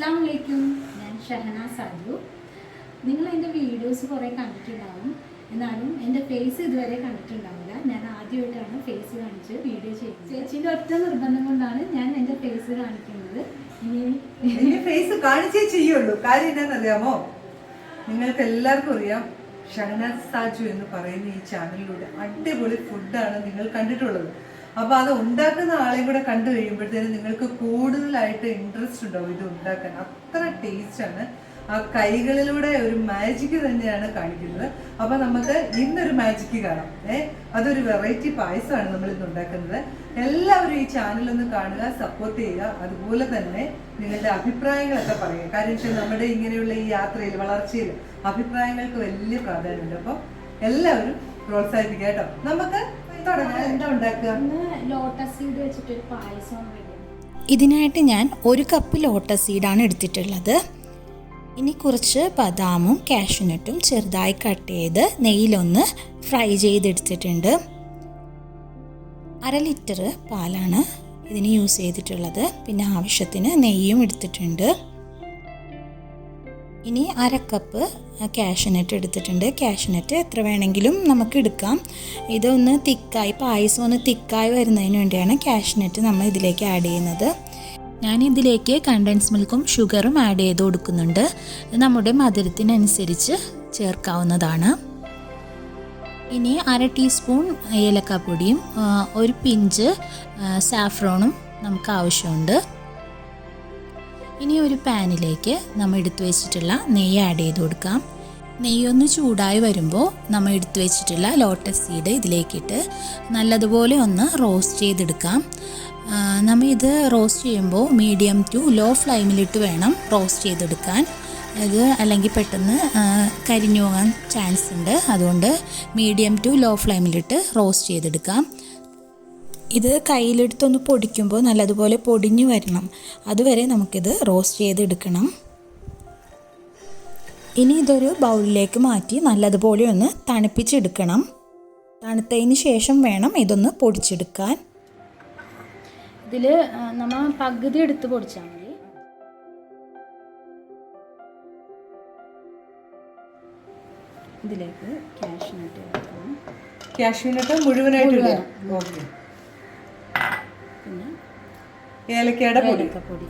അസ്സലാമു അലൈക്കും. ഞാൻ ഷഹന സാജു. നിങ്ങൾ എൻ്റെ വീഡിയോസ് കുറേ കണ്ടിട്ടുണ്ടാവും, എന്നാലും എൻ്റെ ഫേസ് ഇതുവരെ കണ്ടിട്ടുണ്ടാവില്ല. ഞാൻ ആദ്യമായിട്ടാണ് ഫേസ് കാണിച്ച് വീഡിയോ ചെയ്യുന്നത്. ചേച്ചീൻ്റെ ഒറ്റ നിർബന്ധം കൊണ്ടാണ് ഞാൻ എൻ്റെ ഫേസ് കാണിക്കുന്നത്. ഇനി ഫേസ് കാണിച്ചേ ചെയ്യുള്ളൂ. കാര്യം എന്താണെന്നറിയാമോ? നിങ്ങൾക്ക് എല്ലാവർക്കും അറിയാം, ഷഹന സാജു എന്ന് പറയുന്ന ഈ ചാനലിലൂടെ അടിപൊളി ഫുഡാണ് നിങ്ങൾ കണ്ടിട്ടുള്ളത്. അപ്പോൾ അത് ഉണ്ടാക്കുന്ന ആളെയും കൂടെ കണ്ടു കഴിയുമ്പോഴത്തേനും നിങ്ങൾക്ക് കൂടുതലായിട്ട് ഇൻട്രസ്റ്റ് ഉണ്ടാവും ഇത് ഉണ്ടാക്കാൻ. അത്ര ടേസ്റ്റാണ്. ആ കൈകളിലൂടെ ഒരു മാജിക്ക് തന്നെയാണ് കാണിക്കുന്നത്. അപ്പോൾ നമുക്ക് ഇന്നൊരു മാജിക്ക് കാണാം. അതൊരു വെറൈറ്റി പായസമാണ് നമ്മൾ ഇന്ന് ഉണ്ടാക്കുന്നത്. എല്ലാവരും ഈ ചാനലൊന്ന് കാണുക, സപ്പോർട്ട് ചെയ്യുക. അതുപോലെ തന്നെ നിങ്ങളുടെ അഭിപ്രായങ്ങളൊക്കെ പറയുക. കാര്യം വെച്ചാൽ നമ്മുടെ ഇങ്ങനെയുള്ള ഈ യാത്രയിൽ, വളർച്ചയിൽ അഭിപ്രായങ്ങൾക്ക് വലിയ പ്രാധാന്യമുണ്ട്. അപ്പോൾ എല്ലാവരും പ്രോത്സാഹിപ്പിക്കുക കേട്ടോ. നമുക്ക് എന്താ ഉണ്ടാക്കുക? ലോട്ടസ് സീഡ് വെച്ചിട്ടൊരു പായസം. ഇതിനായിട്ട് ഞാൻ 1 കപ്പ് ലോട്ടസ് സീഡാണ് എടുത്തിട്ടുള്ളത്. ഇനി കുറച്ച് ബദാമും കാഷ്യൂനട്ടും ചെറുതായി കട്ട് ചെയ്ത് നെയ്യിലൊന്ന് ഫ്രൈ ചെയ്തെടുത്തിട്ടുണ്ട്. 1/2 ലിറ്റർ പാലാണ് ഇതിന് യൂസ് ചെയ്തിട്ടുള്ളത്. പിന്നെ ആവശ്യത്തിന് നെയ്യും എടുത്തിട്ടുണ്ട്. ഇനി 1/2 കപ്പ് കാഷ്യൂനട്ട് എടുത്തിട്ടുണ്ട്. കാഷ്യൂനട്ട് എത്ര വേണമെങ്കിലും നമുക്ക് എടുക്കാം. ഇതൊന്ന് തിക്കായി, പായസം ഒന്ന് തിക്കായി വരുന്നതിന് വേണ്ടിയാണ് കാഷ്യൂനട്ട് നമ്മൾ ഇതിലേക്ക് ആഡ് ചെയ്യുന്നത്. ഞാനിതിലേക്ക് കണ്ടൻസ് മിൽക്കും ഷുഗറും ആഡ് ചെയ്ത് കൊടുക്കുന്നുണ്ട്. നമ്മുടെ മധുരത്തിനനുസരിച്ച് ചേർക്കാവുന്നതാണ്. ഇനി 1/2 ടീസ്പൂൺ ഏലക്കാപ്പൊടിയും 1 പിഞ്ച് സാഫ്രോണും നമുക്ക് ആവശ്യമുണ്ട്. ഇനി ഒരു പാനിലേക്ക് നമ്മൾ എടുത്തു വെച്ചിട്ടുള്ള നെയ്യ് ആഡ് ചെയ്ത് കൊടുക്കാം. നെയ്യൊന്ന് ചൂടായി വരുമ്പോൾ നമ്മൾ എടുത്തു വെച്ചിട്ടുള്ള ലോട്ടസ് സീഡ് ഇതിലേക്കിട്ട് നല്ലതുപോലെ ഒന്ന് റോസ്റ്റ് ചെയ്തെടുക്കാം. നമ്മൾ ഇത് റോസ്റ്റ് ചെയ്യുമ്പോൾ മീഡിയം ടു ലോ ഫ്ലെയിമിലിട്ട് വേണം റോസ്റ്റ് ചെയ്തെടുക്കാൻ. ഇത് അല്ലെങ്കിൽ പെട്ടെന്ന് കരിഞ്ഞു പോകാൻ ചാൻസ് ഉണ്ട്. അതുകൊണ്ട് മീഡിയം ടു ലോ ഫ്ലെയിമിലിട്ട് റോസ്റ്റ് ചെയ്തെടുക്കാം. ഇത് കയ്യിലെടുത്തൊന്ന് പൊടിക്കുമ്പോൾ നല്ലതുപോലെ പൊടിഞ്ഞു വരണം. അതുവരെ നമുക്കിത് റോസ്റ്റ് ചെയ്തെടുക്കണം. ഇനി ഇതൊരു ബൗളിലേക്ക് മാറ്റി നല്ലതുപോലെ ഒന്ന് തണുപ്പിച്ചെടുക്കണം. തണുത്തതിന് ശേഷം വേണം ഇതൊന്ന് പൊടിച്ചെടുക്കാൻ. ഇതിൽ നമ്മൾ പകുതി എടുത്ത് പൊടിച്ചാൽ മതി. ഇതിലേക്ക് കാഷ്യൂനട്ട് ചേർക്കണം. കാഷ്യൂനട്ട് മുഴുവനായിട്ട് ഇടുക. ഓക്കെ. പിന്നെ ഏലക്കയുടെ പൊടി.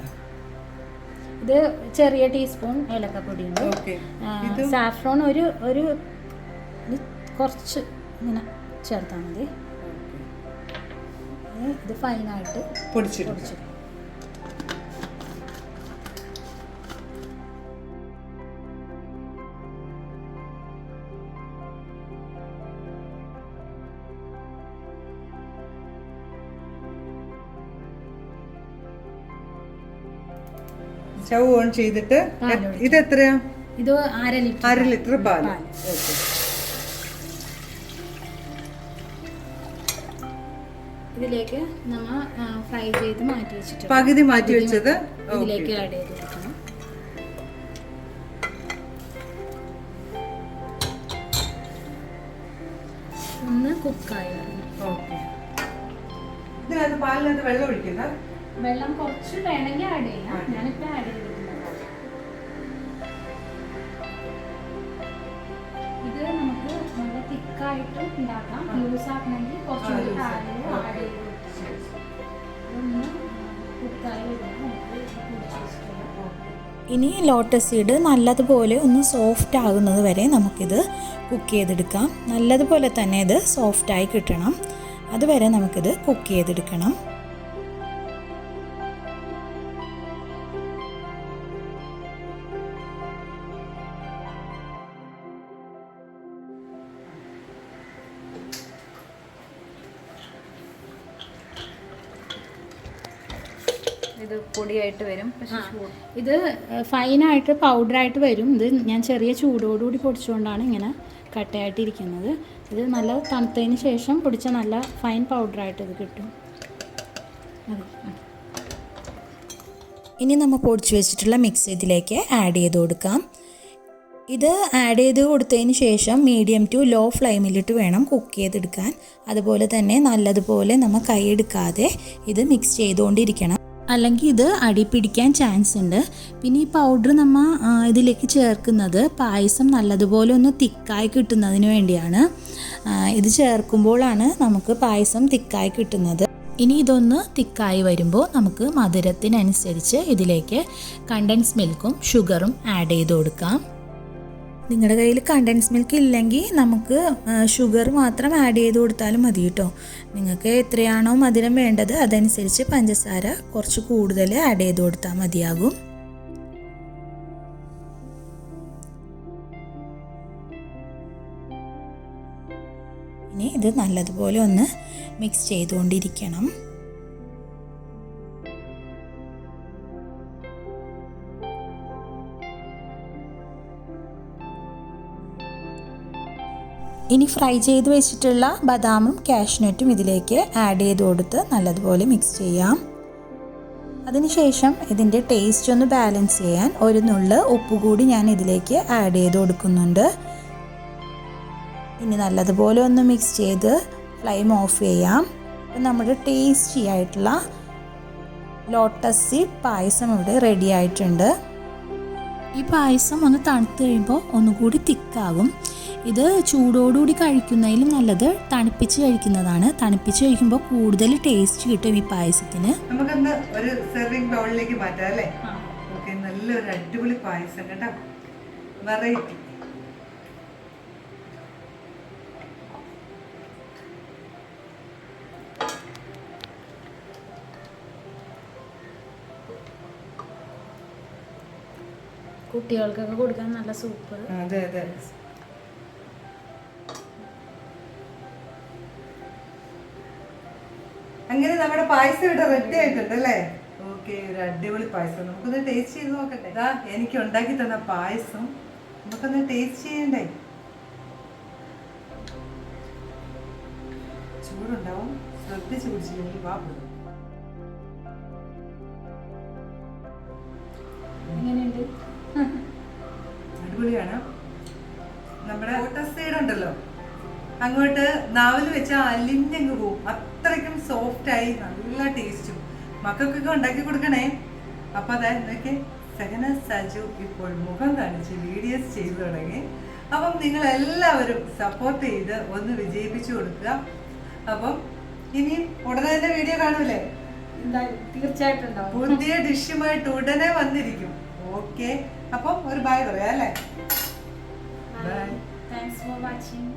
ഇത് ചെറിയ ടീസ്പൂൺ ഏലക്കപ്പൊടി ഉണ്ട്. സാഫ്രോൺ ഒരു കുറച്ച് ഇങ്ങനെ ചേർത്താൽ മതി. ഇത് ഫൈനായിട്ട് പൊടിച്ചിട്ട് സ്റ്റൗ ഓൺ ചെയ്തിട്ട് ഇത് എത്രയാ? ഇത് 1/2 ലിറ്റർ പാൽ. ഇതിലേക്ക് നമ്മൾ ഫ്രൈ ചെയ്ത് മാറ്റി വെച്ചിട്ട് പകുതി മാറ്റി വെച്ചത് ഇതിലേക്ക് ആഡ് ചെയ്ത് കൊടുക്കണം. ഒന്ന് കുക്കായി വരണം. ഇതിനകത്ത് പാലിനകത്ത് വെള്ളം ഒഴിക്കണ്ട. വെള്ളം കുറച്ച് വേണമെങ്കിൽ ആഡ് ചെയ്യാം. ഞാനിപ്പോൾ ആഡ് ചെയ്തിട്ടുണ്ട്. ഇത് നമുക്ക് നല്ല തിക്കായിട്ടും ഉണ്ടാക്കാം. ലൂസ് ആക്കണമെങ്കിൽ കുറച്ചുകൂടി ആഡ് ചെയ്ത് ഒന്ന് കുക്കായി വരുമ്പോൾ ഇനി ലോട്ടസ് സീഡ് നല്ലതുപോലെ ഒന്ന് സോഫ്റ്റ് ആകുന്നത് വരെ നമുക്കിത് കുക്ക് ചെയ്തെടുക്കാം. നല്ലതുപോലെ തന്നെ ഇത് സോഫ്റ്റായി കിട്ടണം. അതുവരെ നമുക്കിത് കുക്ക് ചെയ്തെടുക്കണം. ഇത് പൊടിയായിട്ട് വരും. ഇത് ഫൈനായിട്ട് പൗഡറായിട്ട് വരും. ഇത് ഞാൻ ചെറിയ ചൂടോടുകൂടി പൊടിച്ചുകൊണ്ടാണ് ഇങ്ങനെ കട്ടയായിട്ടിരിക്കുന്നത്. ഇത് നല്ല തണുത്തതിന് ശേഷം പൊടിച്ച നല്ല ഫൈൻ പൗഡറായിട്ട് ഇത് കിട്ടും. ഇനി നമ്മൾ പൊടിച്ച് വെച്ചിട്ടുള്ള മിക്സ് ഇതിലേക്ക് ആഡ് ചെയ്ത് കൊടുക്കാം. ഇത് ആഡ് ചെയ്ത് കൊടുത്തതിന് ശേഷം മീഡിയം ടു ലോ ഫ്ലെയിമിലിട്ട് വേണം കുക്ക് ചെയ്തെടുക്കാൻ. അതുപോലെ തന്നെ നല്ലതുപോലെ നമ്മൾ കൈയെടുക്കാതെ ഇത് മിക്സ് ചെയ്തുകൊണ്ടിരിക്കണം. അല്ലെങ്കിൽ ഇത് അടി പിടിക്കാൻ ചാൻസ് ഉണ്ട്. പിന്നെ ഈ പൗഡർ നമ്മൾ ഇതിലേക്ക് ചേർക്കുന്നത് പായസം നല്ലതുപോലെ ഒന്ന് തിക്കായി കിട്ടുന്നതിന് വേണ്ടിയാണ്. ഇത് ചേർക്കുമ്പോഴാണ് നമുക്ക് പായസം തിക്കായി കിട്ടുന്നത്. ഇനി ഇതൊന്ന് തിക്കായി വരുമ്പോൾ നമുക്ക് മധുരത്തിനനുസരിച്ച് ഇതിലേക്ക് കണ്ടൻസ് മിൽക്കും ഷുഗറും ആഡ് ചെയ്ത് കൊടുക്കാം. നിങ്ങളുടെ കയ്യിൽ കണ്ടൻസ് മിൽക്ക് ഇല്ലെങ്കിൽ നമുക്ക് ഷുഗർ മാത്രം ആഡ് ചെയ്ത് കൊടുത്താലും മതി കേട്ടോ. നിങ്ങൾക്ക് എത്രയാണോ മധുരം വേണ്ടത് അതനുസരിച്ച് പഞ്ചസാര കുറച്ച് കൂടുതൽ ആഡ് ചെയ്ത് കൊടുത്താൽ മതിയാകും. ഇനി ഇത് നല്ലതുപോലെ ഒന്ന് മിക്സ് ചെയ്തുകൊണ്ടിരിക്കണം. ഇനി ഫ്രൈ ചെയ്ത് വെച്ചിട്ടുള്ള ബദാമും കാഷ്നട്ടും ഇതിലേക്ക് ആഡ് ചെയ്ത് കൊടുത്ത് നല്ലതുപോലെ മിക്സ് ചെയ്യാം. അതിനുശേഷം ഇതിൻ്റെ ടേസ്റ്റ് ഒന്ന് ബാലൻസ് ചെയ്യാൻ ഒരു നുള്ള് ഉപ്പ് കൂടി ഞാൻ ഇതിലേക്ക് ആഡ് ചെയ്ത് കൊടുക്കുന്നുണ്ട്. ഇനി നല്ലതുപോലെ ഒന്ന് മിക്സ് ചെയ്ത് ഫ്ലെയിം ഓഫ് ചെയ്യാം. അപ്പം നമ്മുടെ ടേസ്റ്റി ആയിട്ടുള്ള ലോട്ടസ് സീഡ് പായസം ഇവിടെ റെഡി ആയിട്ടുണ്ട്. ഈ പായസം ഒന്ന് തണുത്ത് കഴിയുമ്പോൾ ഒന്നുകൂടി തിക്കാകും. ഇത് ചൂടോടുകൂടി കഴിക്കുന്നതിലും നല്ലത് തണുപ്പിച്ച് കഴിക്കുന്നതാണ്. തണുപ്പിച്ച് കഴിക്കുമ്പോൾ കൂടുതൽ ടേസ്റ്റ് കിട്ടും ഈ പായസത്തിന്. നമുക്കൊന്ന് ഒരു സെർവിങ് ബൗളിലേക്ക് മാറ്റാം അല്ലേ? ഓക്കെ, നല്ലൊരു അടിപൊളി പായസം കേട്ടോ, വെറൈറ്റി. കുട്ടികൾക്കൊക്കെ കൊടുക്കാൻ നല്ല സൂപ്പർ. അതെ അതെ. അങ്ങനെ നമ്മുടെ പായസം ഇവിടെ റെഡി ആയിട്ടുണ്ട് അല്ലേ? ഓക്കെ, ഒരു അടിപൊളി പായസം. നമുക്കൊന്ന് ടേസ്റ്റ് ചെയ്ത് നോക്കട്ടെ. ഇതാ എനിക്ക് ഉണ്ടാക്കി തന്ന പായസം നമുക്കൊന്ന് ടേസ്റ്റ് ചെയ്യണ്ടേ? ചൂടുണ്ടാവും, ശ്രദ്ധിച്ച് കുടിച്ചില്ലെങ്കിൽ വാ പോകും. എങ്ങനെയുണ്ട്? അടിപൊളിയാണ്. നമ്മുടെ ലോട്ടസ് സീഡ് ഉണ്ടല്ലോ, അങ്ങോട്ട് നാവിൽ വെച്ചാൽ അലിഞ്ഞങ്ങ് പോവും. അത്രയ്ക്കും സോഫ്റ്റായി നല്ല ടേസ്റ്റും. മക്കൾക്കൊക്കെ ഉണ്ടാക്കി കൊടുക്കണേ. അപ്പം അതായത് സഹന സാജു ഇപ്പോൾ മുഖം കാണിച്ച് വീഡിയോസ് ചെയ്തു തുടങ്ങി. അപ്പം നിങ്ങളെല്ലാവരും സപ്പോർട്ട് ചെയ്ത് ഒന്ന് വിജയിപ്പിച്ചു കൊടുക്കുക. അപ്പം ഇനിയും ഉടനെ തന്നെ വീഡിയോ കാണൂലേ? തീർച്ചയായിട്ടും ഉണ്ടാവും. പുതിയ ഡിഷുമായിട്ട് ഉടനെ വന്നിരിക്കും. ഓക്കെ, അപ്പം ഒരു ബൈ പറയാം അല്ലേ? ബൈ. Thanks for watching.